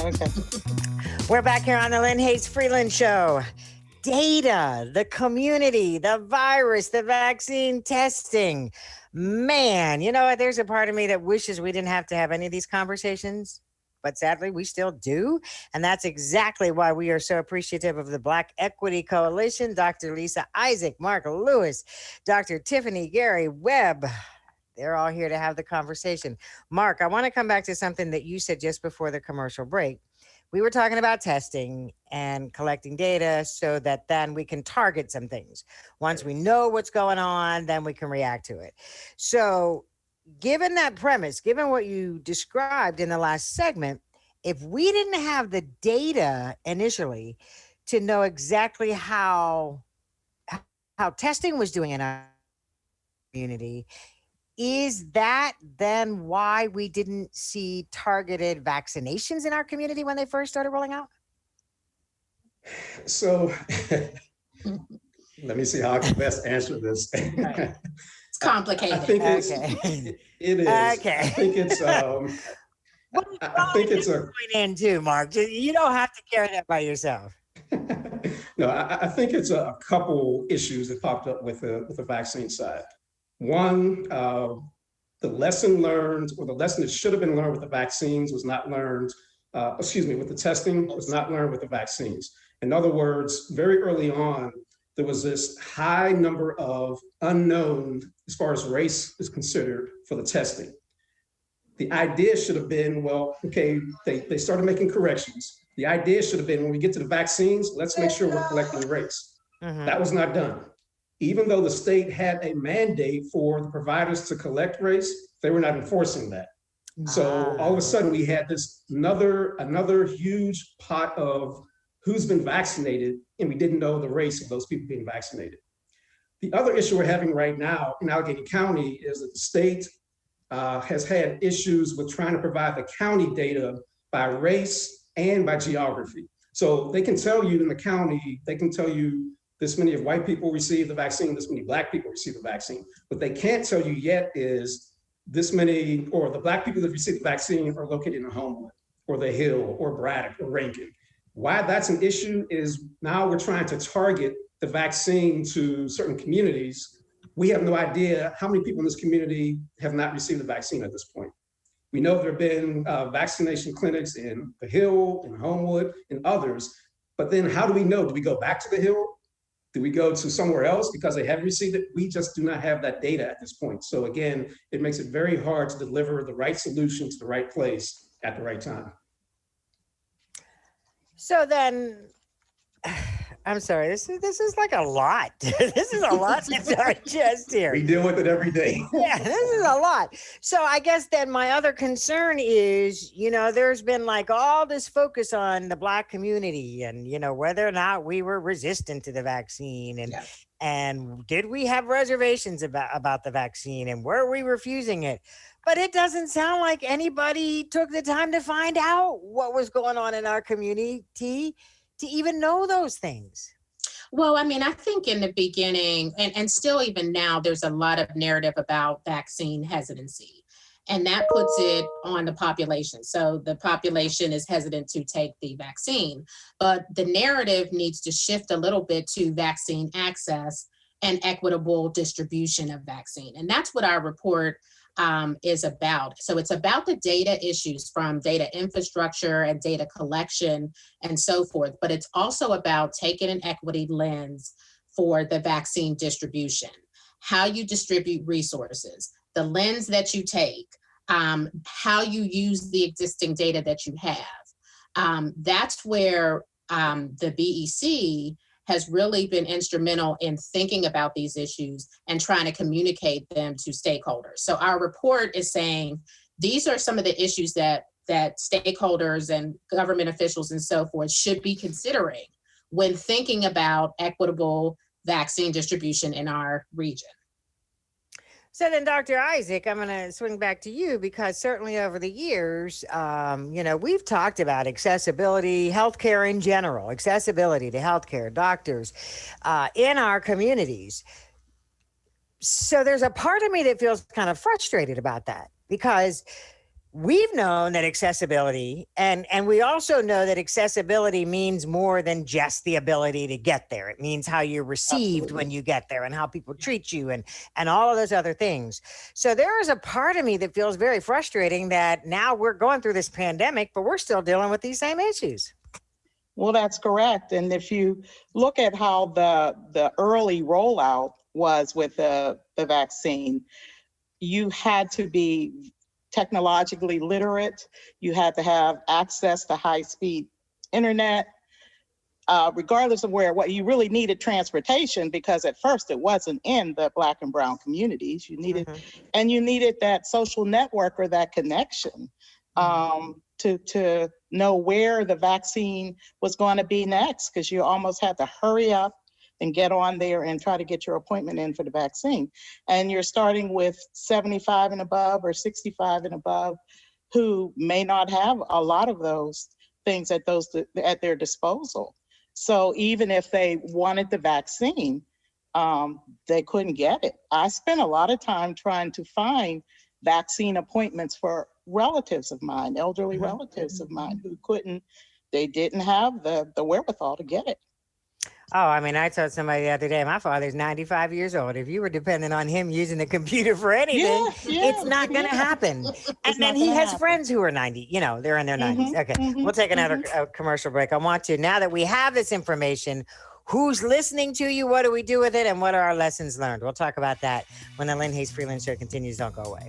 Okay. We're back here on the Lynne Hayes Freeland Show. Data, the community, the virus, the vaccine testing. Man, you know what? There's a part of me that wishes we didn't have to have any of these conversations, but sadly we still do. And that's exactly why we are so appreciative of the Black Equity Coalition, Dr. Lisa Issac, Mark Lewis, Dr. Tiffany, Gary, Webb. They're all here to have the conversation. Mark, I want to come back to something that you said just before the commercial break. We were talking about testing and collecting data so that then we can target some things. Once we know what's going on, then we can react to it. So given that premise, given what you described in the last segment, if we didn't have the data initially to know exactly how testing was doing in our community, is that then why we didn't see targeted vaccinations in our community when they first started rolling out? So let me see how I can best answer this. Right. It's complicated. I think it is. Okay. I think it's I think it's a point in too, Mark. You don't have to carry that by yourself. No, I think it's a couple issues that popped up with the vaccine side. One, the lesson learned, or the lesson that should have been learned with the vaccines was not learned, with the testing was not learned with the vaccines. In other words, very early on, there was this high number of unknown as far as race is considered for the testing. The idea should have been, well, okay, they started making corrections. The idea should have been, when we get to the vaccines, let's make sure we're collecting race. Mm-hmm. That was not done. Even though the state had a mandate for the providers to collect race, they were not enforcing that. So all of a sudden we had this another huge pot of who's been vaccinated, and we didn't know the race of those people being vaccinated. The other issue we're having right now in Allegheny County is that the state has had issues with trying to provide the county data by race and by geography. So they can tell you in the county, they can tell you this many of white people receive the vaccine, this many Black people receive the vaccine. What they can't tell you yet is this many, or the Black people that receive the vaccine are located in Homewood, or The Hill, or Braddock, or Rankin. Why that's an issue is now we're trying to target the vaccine to certain communities. We have no idea how many people in this community have not received the vaccine at this point. We know there have been vaccination clinics in The Hill, in Homewood, and others, but then how do we know? Do we go back to The Hill? Do we go to somewhere else because they haven't received it? We just do not have that data at this point. So again, it makes it very hard to deliver the right solution to the right place at the right time. So then, I'm sorry, this is like a lot. This is a lot to digest here. We deal with it every day. Yeah, this is a lot. So I guess then my other concern is, there's been like all this focus on the Black community and, whether or not we were resistant to the vaccine and did we have reservations about the vaccine and were we refusing it? But it doesn't sound like anybody took the time to find out what was going on in our community to even know those things. Well, I mean, I think in the beginning, and still even now, there's a lot of narrative about vaccine hesitancy, and that puts it on the population. So the population is hesitant to take the vaccine, but the narrative needs to shift a little bit to vaccine access and equitable distribution of vaccine. And that's what our report is about. So it's about the data issues from data infrastructure and data collection and so forth, but it's also about taking an equity lens for the vaccine distribution, how you distribute resources, the lens that you take, how you use the existing data that you have. That's where the BEC has really been instrumental in thinking about these issues and trying to communicate them to stakeholders. So our report is saying, these are some of the issues that stakeholders and government officials and so forth should be considering when thinking about equitable vaccine distribution in our region. So then, Dr. Issac, I'm going to swing back to you because certainly over the years, we've talked about accessibility, healthcare in general, accessibility to healthcare, doctors in our communities. So there's a part of me that feels kind of frustrated about that because we've known that accessibility, and we also know that accessibility means more than just the ability to get there. It means how you're received when you get there and how people treat you and all of those other things. So there is a part of me that feels very frustrating that now we're going through this pandemic, but we're still dealing with these same issues. Well, that's correct. And if you look at how the early rollout was with the vaccine, you had to be technologically literate. You had to have access to high-speed internet, regardless of what you really needed transportation, because at first it wasn't in the Black and brown communities. You needed, and you needed that social network or that connection to know where the vaccine was going to be next, because you almost had to hurry up and get on there and try to get your appointment in for the vaccine. And you're starting with 75 and above or 65 and above who may not have a lot of those things at their disposal. So even if they wanted the vaccine, they couldn't get it. I spent a lot of time trying to find vaccine appointments for relatives of mine, elderly relatives of mine they didn't have the wherewithal to get it. Oh, I mean, I told somebody the other day, my father's 95 years old. If you were dependent on him using the computer for anything, it's not going to happen. And then he has friends who are 90, they're in their 90s. Okay, we'll take another commercial break. I want to, now that we have this information, who's listening to you? What do we do with it? And what are our lessons learned? We'll talk about that when the Lynne Hayes Freeland Show continues. Don't go away.